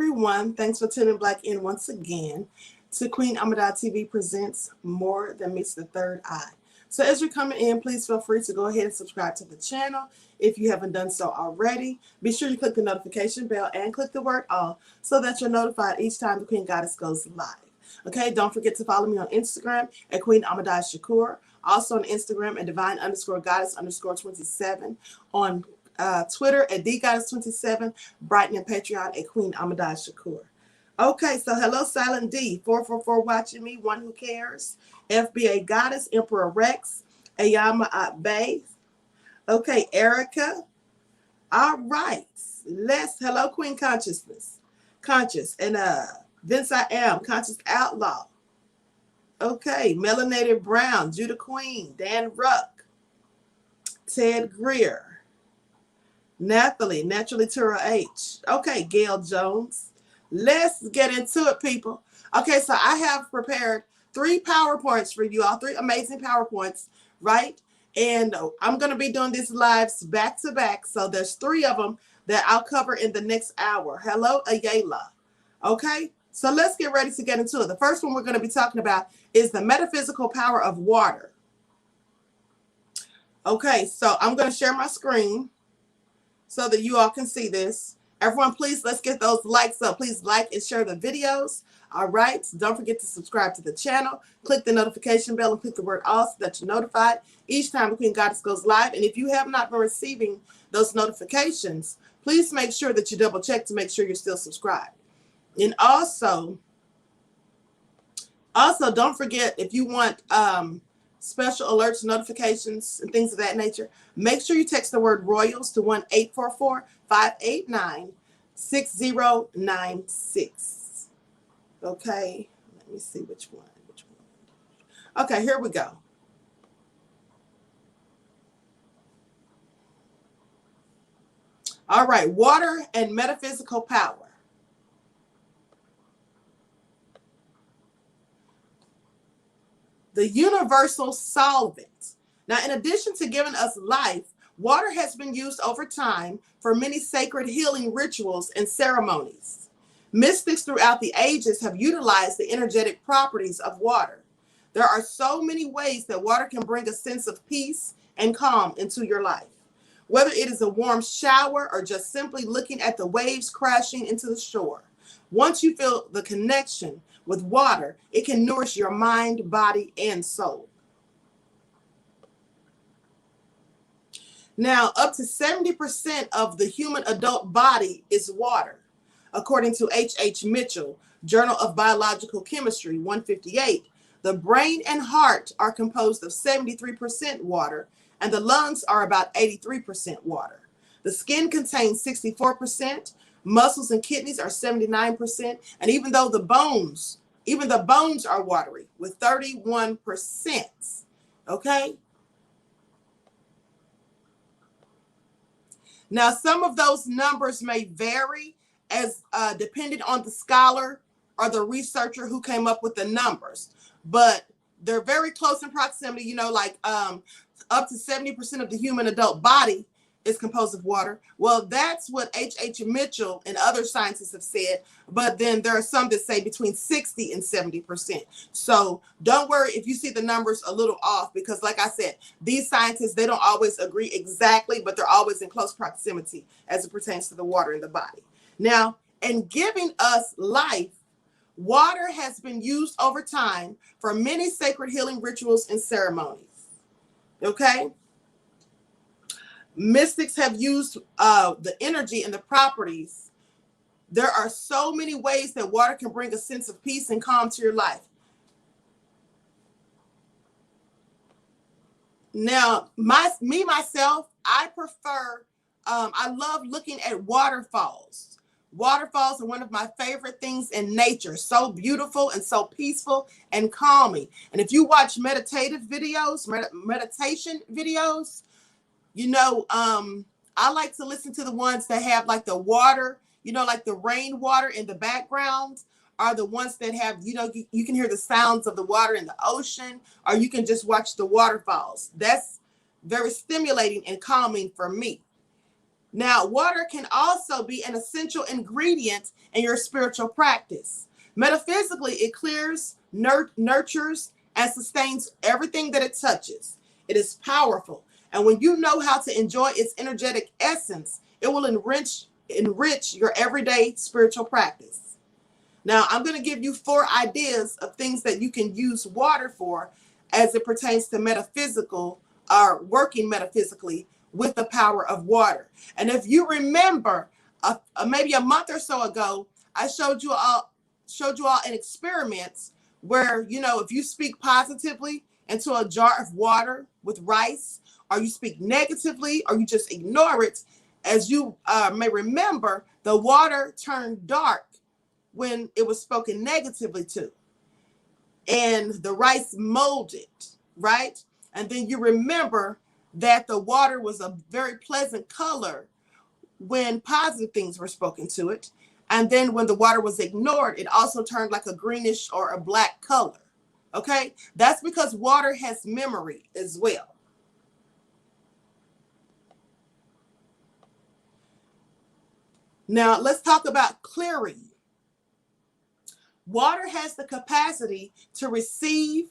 everyone. Thanks for tuning back in once again to Queen Ahmadiyyah TV presents More Than Meets the Third Eye. So as you're coming in, please feel free to go ahead and subscribe to the channel if you haven't done so already. Be sure you click the notification bell and click the word all so that you're notified each time the Queen Goddess goes live. Okay, don't forget to follow me on Instagram at Queen Ahmadiyyah also on Instagram at divine_goddess_27, on Twitter at dgoddess27, Brighton and Patreon at Queen Ahmadiyyah. Okay, so hello Silent D, 444 watching me, one who cares, FBA Goddess, Emperor Rex, Ayama Bay. Okay, Erica. All right, hello Queen Consciousness, Conscious, and Vince I Am, Conscious Outlaw. Okay, Melanated Brown, Judah Queen, Dan Ruck, Ted Greer, Nathalie, Naturally Tura H. Okay, Gail Jones. Let's get into it, people. Okay, so I have prepared 3 PowerPoints for you all, 3 amazing PowerPoints, right? And I'm going to be doing these lives back to back. So there's 3 of them that I'll cover in the next hour. Hello, Ayala. Okay, so let's get ready to get into it. The first one we're going to be talking about is the metaphysical power of water. Okay, so I'm going to share my screen so that you all can see this. Everyone, please, let's get those likes up. Please like and share the videos. All right, so don't forget to subscribe to the channel. Click the notification bell and click the word all so that you're notified each time the Queen Goddess goes live. And if you have not been receiving those notifications, please make sure that you double check to make sure you're still subscribed. And also don't forget, if you want special alerts, notifications, and things of that nature, make sure you text the word royals to 1-844-589-6096. Okay, let me see which one. Okay, here we go. All right, water and metaphysical power. The universal solvent. Now, in addition to giving us life, water has been used over time for many sacred healing rituals and ceremonies. Mystics throughout the ages have utilized the energetic properties of water. There are so many ways that water can bring a sense of peace and calm into your life. Whether it is a warm shower or just simply looking at the waves crashing into the shore. Once you feel the connection with water, it can nourish your mind, body, and soul. Now, up to 70% of the human adult body is water. According to H. Mitchell, Journal of Biological Chemistry 158, the brain and heart are composed of 73% water, and the lungs are about 83% water. The skin contains 64%, muscles and kidneys are 79%, and even the bones are watery with 31%. Okay? Now, some of those numbers may vary as depending on the scholar or the researcher who came up with the numbers, but they're very close in proximity, you know, like up to 70% of the human adult body is composed of water. Well, that's what H. Mitchell and other scientists have said, but then there are some that say between 60 and 70%. So don't worry if you see the numbers a little off, because like I said, these scientists, they don't always agree exactly, but they're always in close proximity as it pertains to the water in the body. Now, in giving us life, water has been used over time for many sacred healing rituals and ceremonies. Okay? Mystics have used the energy and the properties. There are so many ways that water can bring a sense of peace and calm to your life. Now, myself, I prefer, I love looking at waterfalls. Waterfalls are one of my favorite things in nature. So beautiful and so peaceful and calming. And if you watch meditative videos, meditation videos, you know, I like to listen to the ones that have like the water, you know, like the rainwater in the background, are the ones that have, you know, you can hear the sounds of the water in the ocean, or you can just watch the waterfalls. That's very stimulating and calming for me. Now, water can also be an essential ingredient in your spiritual practice. Metaphysically, it clears, nurtures, and sustains everything that it touches. It is powerful. And when you know how to enjoy its energetic essence, it will enrich your everyday spiritual practice. Now, I'm going to give you 4 ideas of things that you can use water for as it pertains to metaphysical or working metaphysically with the power of water. And if you remember, maybe a month or so ago, I showed you all an experiment where, you know, if you speak positively into a jar of water with rice, or you speak negatively, or you just ignore it, as you may remember, the water turned dark when it was spoken negatively to, and the rice molded, right? And then you remember that the water was a very pleasant color when positive things were spoken to it. And then when the water was ignored, it also turned like a greenish or a black color. Okay? That's because water has memory as well. Now, let's talk about clearing. Water has the capacity to receive,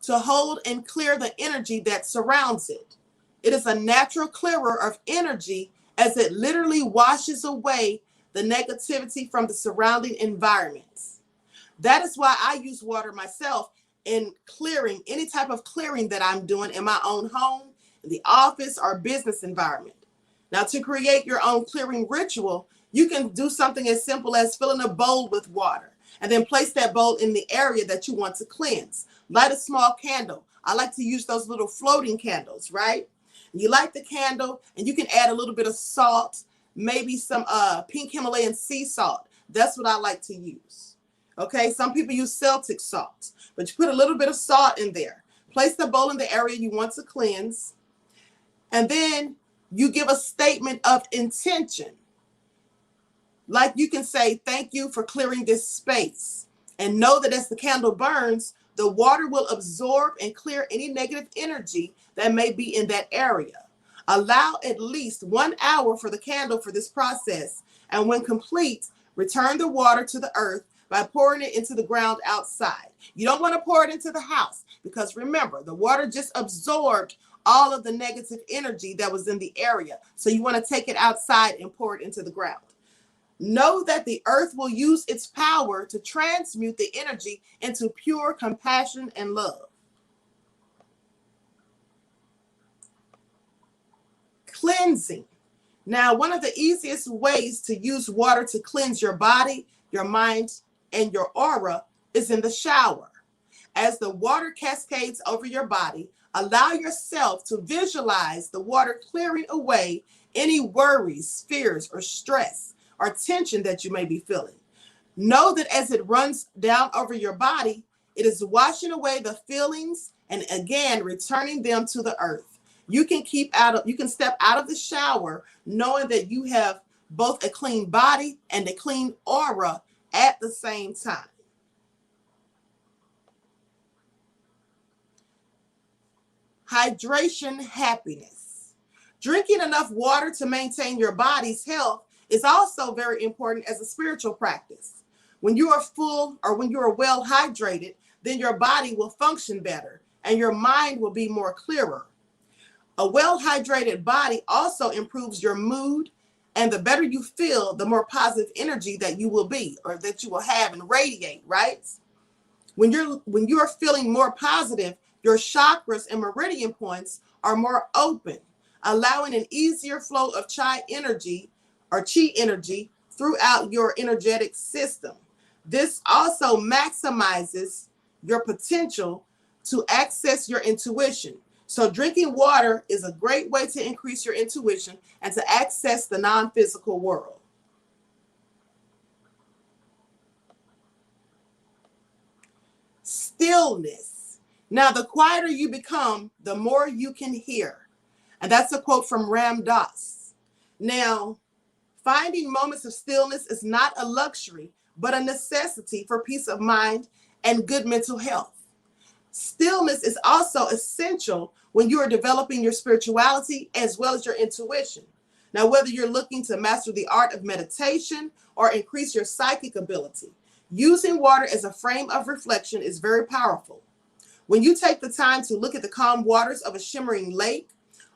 to hold, and clear the energy that surrounds it. It is a natural clearer of energy as it literally washes away the negativity from the surrounding environments. That is why I use water myself in clearing any type of clearing that I'm doing in my own home, in the office, or business environment. Now, to create your own clearing ritual, you can do something as simple as filling a bowl with water and then place that bowl in the area that you want to cleanse. Light a small candle. I like to use those little floating candles, right? You light the candle and you can add a little bit of salt, maybe some pink Himalayan sea salt. That's what I like to use. Okay, some people use Celtic salt, but you put a little bit of salt in there. Place the bowl in the area you want to cleanse, and then you give a statement of intention. Like you can say, thank you for clearing this space. And know that as the candle burns, the water will absorb and clear any negative energy that may be in that area. Allow at least 1 hour for the candle for this process. And when complete, return the water to the earth by pouring it into the ground outside. You don't want to pour it into the house because remember, the water just absorbed all of the negative energy that was in the area. So you want to take it outside and pour it into the ground. Know that the earth will use its power to transmute the energy into pure compassion and love. Cleansing. Now, one of the easiest ways to use water to cleanse your body, your mind, and your aura is in the shower. As the water cascades over your body, allow yourself to visualize the water clearing away any worries, fears, or stress or tension that you may be feeling. Know that as it runs down over your body, it is washing away the feelings and again returning them to the earth. You can step out of the shower knowing that you have both a clean body and a clean aura at the same time. Hydration happiness. Drinking enough water to maintain your body's health is also very important as a spiritual practice. When you are full or when you are well hydrated, then your body will function better and your mind will be more clearer. A well-hydrated body also improves your mood, and the better you feel, the more positive energy that you will be or that you will have and radiate, right? When you are feeling more positive, your chakras and meridian points are more open, allowing an easier flow of chi energy throughout your energetic system. This also maximizes your potential to access your intuition. So drinking water is a great way to increase your intuition and to access the non-physical world. Stillness. Now, the quieter you become, the more you can hear. And that's a quote from Ram Dass. Now, finding moments of stillness is not a luxury, but a necessity for peace of mind and good mental health. Stillness is also essential when you are developing your spirituality as well as your intuition. Now, whether you're looking to master the art of meditation or increase your psychic ability, using water as a frame of reflection is very powerful. When you take the time to look at the calm waters of a shimmering lake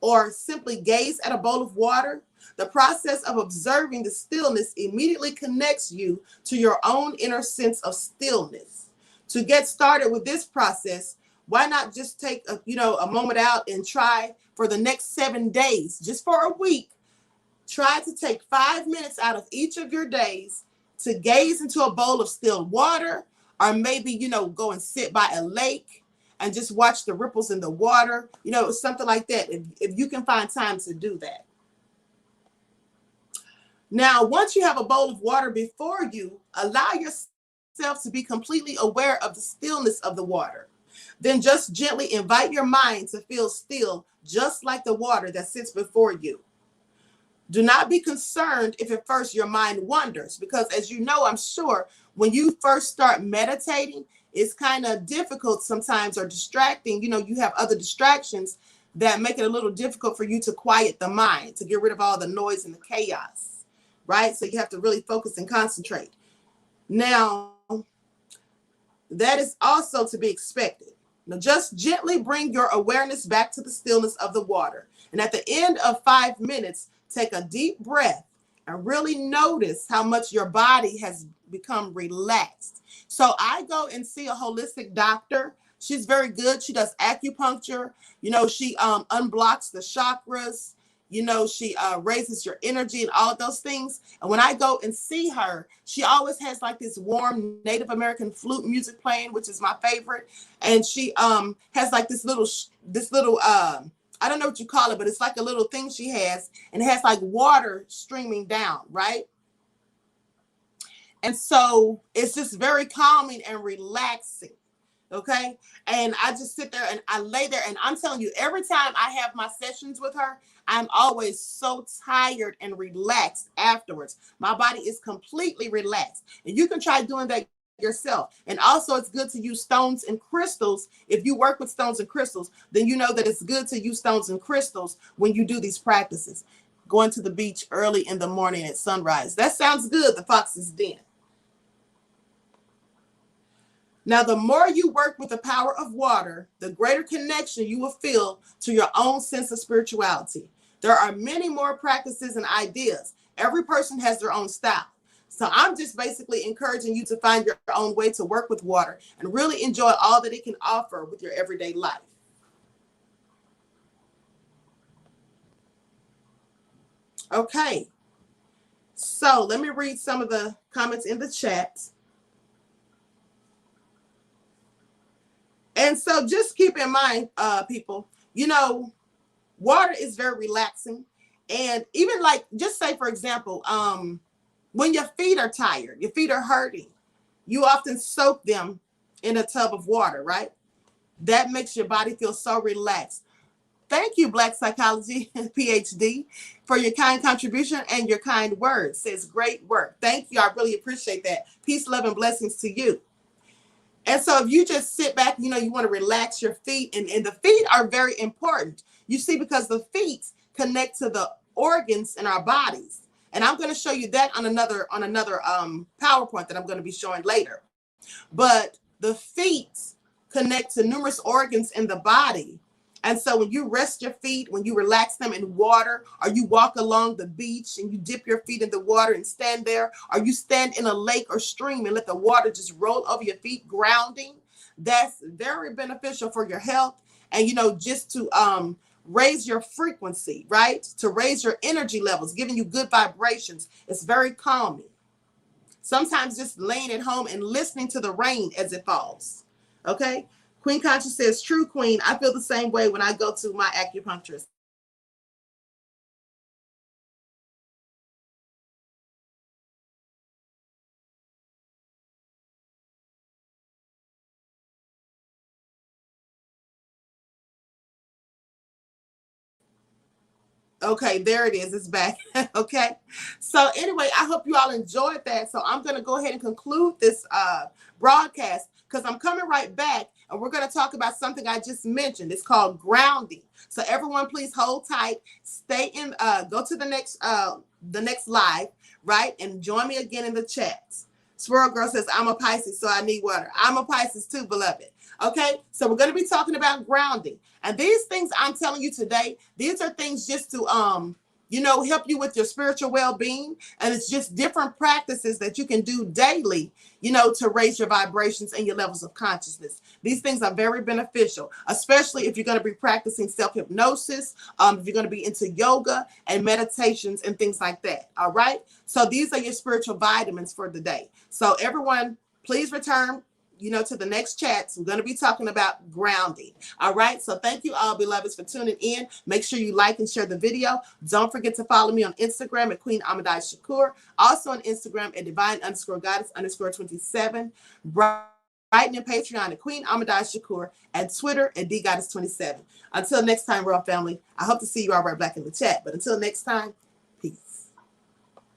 or simply gaze at a bowl of water, the process of observing the stillness immediately connects you to your own inner sense of stillness. To get started with this process, why not just take a moment out and try for the next 7 days, just for a week. Try to take 5 minutes out of each of your days to gaze into a bowl of still water, or maybe, go and sit by a lake and just watch the ripples in the water, something like that, if you can find time to do that. Now, once you have a bowl of water before you, allow yourself to be completely aware of the stillness of the water. Then just gently invite your mind to feel still, just like the water that sits before you. Do not be concerned if at first your mind wanders, because as you know, I'm sure when you first start meditating, it's kind of difficult sometimes or distracting. You have other distractions that make it a little difficult for you to quiet the mind, to get rid of all the noise and the chaos, right? So you have to really focus and concentrate. Now, that is also to be expected. Now, just gently bring your awareness back to the stillness of the water. And at the end of 5 minutes, take a deep breath and really notice how much your body has become relaxed. So I go and see a holistic doctor. She's very good. She does acupuncture. She unblocks the chakras. She raises your energy and all of those things. And when I go and see her, she always has like this warm Native American flute music playing, which is my favorite. And she has like this little I don't know what you call it, but it's like a little thing she has, and it has like water streaming down, right? And so it's just very calming and relaxing. Okay. And I just sit there and I lay there, and I'm telling you, every time I have my sessions with her, I'm always so tired and relaxed afterwards. My body is completely relaxed. And you can try doing that yourself. And also, it's good to use stones and crystals. If you work with stones and crystals, then you know that it's good to use stones and crystals when you do these practices. Going to the beach early in the morning at sunrise. That sounds good, the Fox's Den. Now, the more you work with the power of water, the greater connection you will feel to your own sense of spirituality. There are many more practices and ideas. Every person has their own style. So I'm just basically encouraging you to find your own way to work with water and really enjoy all that it can offer with your everyday life. Okay, so let me read some of the comments in the chat. And so just keep in mind, people, water is very relaxing. And even like, just say, for example, when your feet are tired, your feet are hurting, you often soak them in a tub of water, right? That makes your body feel so relaxed. Thank you, Black Psychology PhD, for your kind contribution and your kind words. Says great work. Thank you. I really appreciate that. Peace, love, and blessings to you. And so if you just sit back, you want to relax your feet, and the feet are very important. You see, because the feet connect to the organs in our bodies. And I'm going to show you that on another PowerPoint that I'm going to be showing later. But the feet connect to numerous organs in the body. And so when you rest your feet, when you relax them in water, or you walk along the beach and you dip your feet in the water and stand there, or you stand in a lake or stream and let the water just roll over your feet, grounding, that's very beneficial for your health. And, just to raise your frequency, right? To raise your energy levels, giving you good vibrations. It's very calming. Sometimes just laying at home and listening to the rain as it falls. Okay. Queen Conscious says, true, Queen. I feel the same way when I go to my acupuncturist. Okay, there it is. It's back. Okay. So anyway, I hope you all enjoyed that. So I'm going to go ahead and conclude this broadcast, because I'm coming right back and we're going to talk about something I just mentioned. It's called grounding. So everyone, please hold tight. Stay in. Go to the next live, right, and join me again in the chats. Swirl Girl says, I'm a Pisces, so I need water. I'm a Pisces too, beloved. Okay, so we're going to be talking about grounding. And these things I'm telling you today, these are things just to, help you with your spiritual well-being. And it's just different practices that you can do daily, to raise your vibrations and your levels of consciousness. These things are very beneficial, especially if you're going to be practicing self-hypnosis, if you're going to be into yoga and meditations and things like that. All right. So these are your spiritual vitamins for the day. So everyone, please return to the next chats. We're going to be talking about grounding. All right. So thank you all, beloveds, for tuning in. Make sure you like and share the video. Don't forget to follow me on Instagram at Queen Ahmadiyyah. Also on Instagram at divine_goddess_27. Writing in Patreon at Queen Ahmadiyyah, and Twitter at dgoddess27. Until next time, Royal Family, I hope to see you all right back in the chat. But until next time,